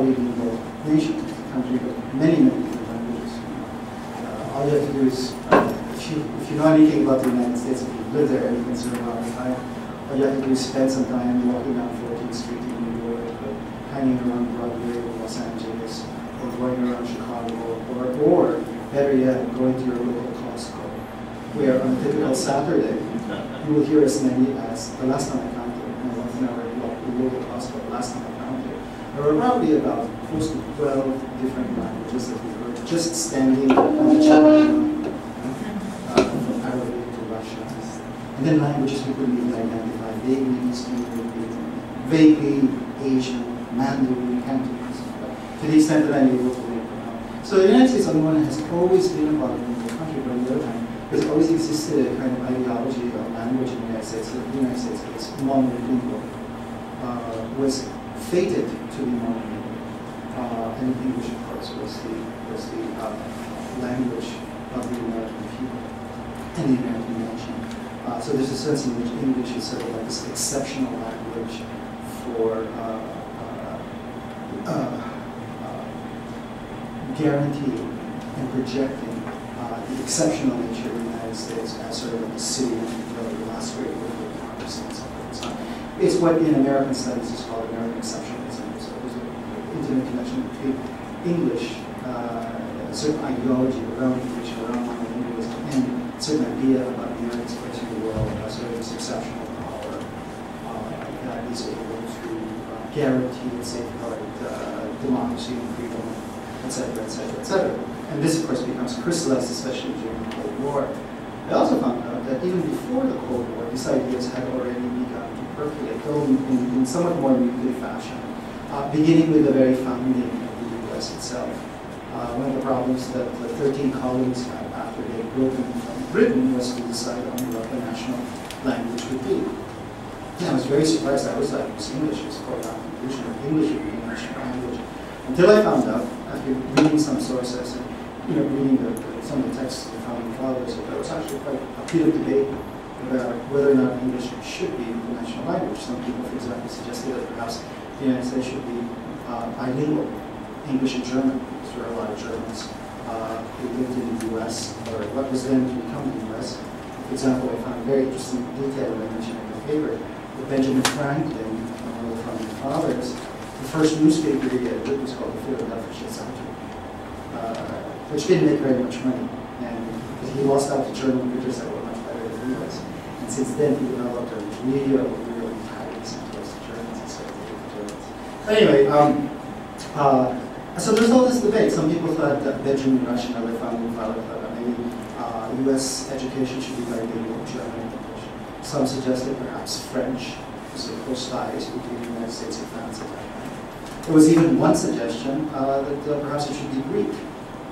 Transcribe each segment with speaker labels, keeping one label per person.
Speaker 1: polylingual nation, it's a country with many, many different languages. All you have to do is, if you know anything about the United States, if you live there and you can serve out of time, all you have to do is spend some time walking down 14th Street in New York, or hanging around Broadway or Los Angeles, or going around Chicago, or better yet, going to your local Costco, where on a typical Saturday, you will hear as many as, the last time I counted, and once an hour the local Costco, the last time I counted, there were probably about close to 12 different languages that we heard just standing on the chat room, from Arabic to Russian. And then languages we couldn't even identify, vaguely Eastern European, vaguely Asian, Mandarin, Cantonese, to the extent that I'm able to make them out. So the United States, on the one hand, has always been a polylingual country, but on the other hand, there's always existed a kind of ideology of language in the United States, that the United States is monolingual, was fated to be monolingual, and English, of course, was the language of the American people and the American nation. So there's a sense in which English is sort of like this exceptional language for guaranteeing and projecting the exceptional nature of the United States as sort of like the city of the last great world of democracy and so forth. It's what in American studies is called American exceptionalism. So there's an intimate connection between English, a certain ideology around English, around monolingualism, and a certain idea about Americans place in the world as sort of this exceptional power that is able to guarantee and safeguard democracy and freedom, etc., etc., etc. And this, of course, becomes crystallized, especially during the Cold War. I also found out that even before the Cold War, these ideas had already begun to percolate, though in somewhat more muted fashion, beginning with the very founding of the U.S. itself. One of the problems that the 13 colonies had after they had broken from Britain was to decide on what the national language would be. And I was very surprised. I was like, English is called out conclusion, or English would be a national language. Until I found out, after reading some sources and reading some of the texts of the founding fathers, that there was actually quite a bit of debate about whether or not English should be the national language. Some people, for example, suggested that perhaps the United States should be bilingual, English and German, because there are a lot of Germans who lived in the U.S., or what was then to become the U.S. For example, I found a very interesting detail that I mentioned in the paper, that Benjamin Franklin, one of the founding fathers, the first newspaper he edited was called the Philadelphia Gazette, which didn't make very much money, and because he lost out to German readers that were much better than he was. And since then, he developed a really ties towards the Germans instead of the Germans. But anyway, so there's all this debate. Some people thought that Benjamin Rush and other founding fathers thought that maybe U.S. education should be bilingual, German and English. Some suggested perhaps French, because of close ties between the United States and France at that time. There was even one suggestion that perhaps it should be Greek,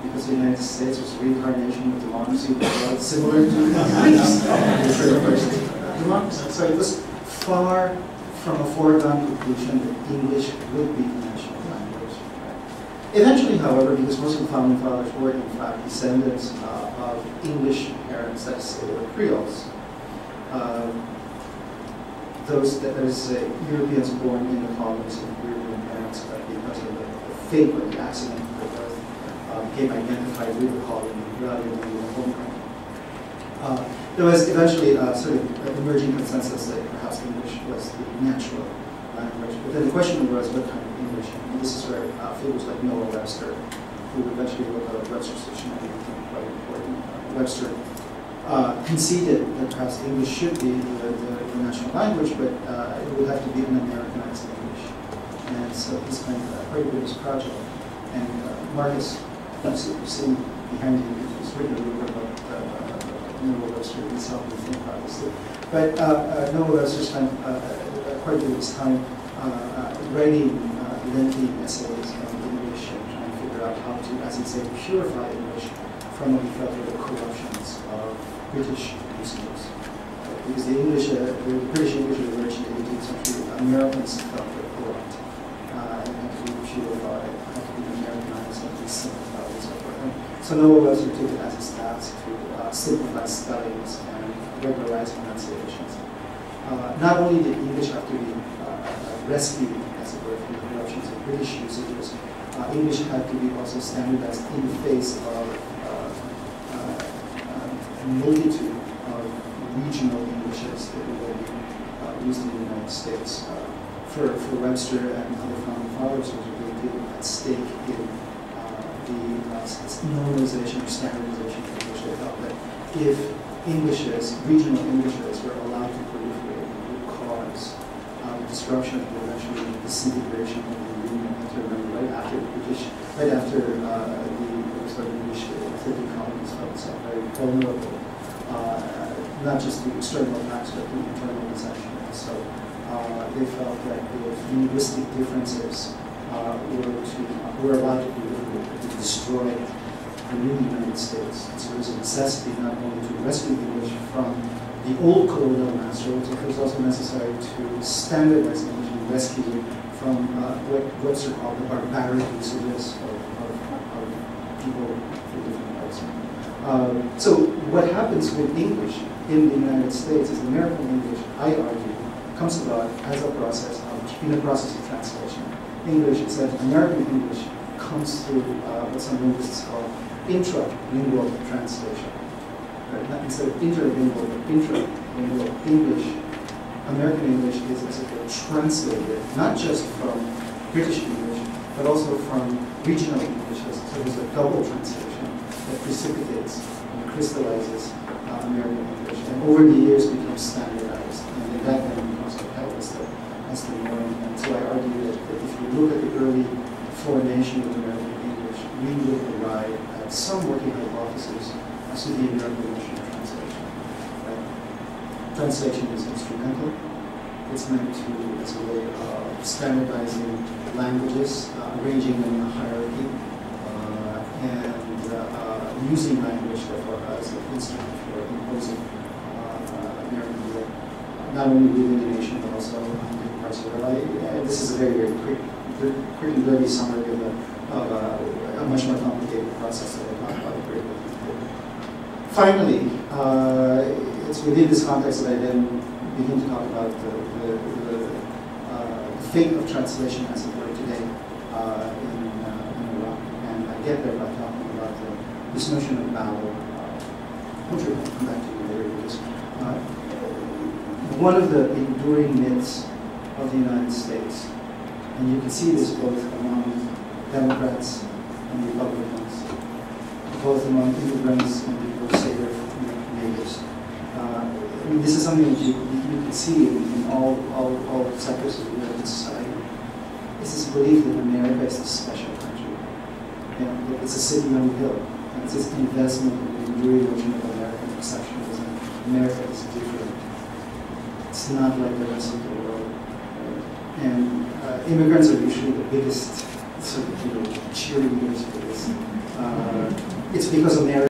Speaker 1: because the United States was a reincarnation of democracy, similar to Greece, democracy. So it was far from a foregone conclusion that English would be the national language. Eventually, however, because most of the founding fathers were in fact descendants of English parents, that is, they were Creoles. There's Europeans born in the colonies and European parents, but because of the fate or the accident of their birth, became identified with the colony rather than with the home country. There was eventually sort of an emerging consensus that perhaps English was the natural language. But then the question was what kind of English? And this is where figures like Noah Webster, who eventually wrote a Webster's dictionary, I think quite important. Webster conceded that perhaps English should be the national language, but it would have to be an Americanized English. And so he spent quite a bit of his project. And Marcus, you've seen behind him, he's written a little bit about Noah Webster himself, and think about this. But Noah Webster spent quite a bit of his time writing lengthy essays on English and trying to figure out how to, as he said, purify English from what he felt were the corruptions of British discourse. Because the British English of the early 18th century, Americans felt were corrupt and had to be purified, had to be Americanized, had to be simplified and so forth. And so Noah Webster took it as his task to simplify spellings and regularize pronunciations. Not only did English have to be rescued, as it were, from the corruption exceptions of British usages, English had to be also standardized in the face of a multitude of regional Englishes that were used in the United States. For Webster and other founding fathers, there was a great deal at stake in the normalization or standardization of English. They felt that if regional Englishes were allowed to proliferate, it would cause disruption and eventually disintegration of the Union. Right after the British, right after the British 50 colonies felt itself very vulnerable, not just to external attacks but to internal deception. So they felt that if linguistic differences were allowed to proliferate, it would destroy the new United States. So there's a necessity not only to rescue the English from the old colonial master, but it was also necessary to standardize English and rescue it from what Webster called the barbaric usages of people from different parts. So what happens with English in the United States is American English, I argue, comes about as a process of translation. English, it says American English comes through what some linguists call intralingual translation. Right? Not instead of interlingual, but intralingual English. American English is as it were translated, not just from British English, but also from regional English. So there's a double translation that precipitates and crystallizes American English, and over the years becomes standardized, and that then becomes upheld as the norm. And so I argue that if you look at the early formation of American English, we will arrive at some working hypothesis as to the American notion of translation. Right? Translation is instrumental. It's meant to, as a way of standardizing languages, arranging them in a hierarchy, and using language, therefore, as an instrument for imposing American will, not only within the nation, but also in different parts of the world. This is a very, very quick and dirty summary of a much more complicated process that I talked about very quickly. Finally, it's within this context that I then begin to talk about the fate of translation as it were today in Iraq. And I get there by talking about this notion of babel, which we'll come back to later. Because one of the enduring myths of the United States, and you can see this both among Democrats and Republicans, both among immigrants and people who say they're natives. I mean, this is something that you can see in all sectors of American society. It's this belief that America is a special country. You know, that it's a city on a hill. And it's this investment in the enduring notion of American exceptionalism. America is different. It's not like the rest of the world. And immigrants are usually the biggest sort of cheerleaders for this. It's because America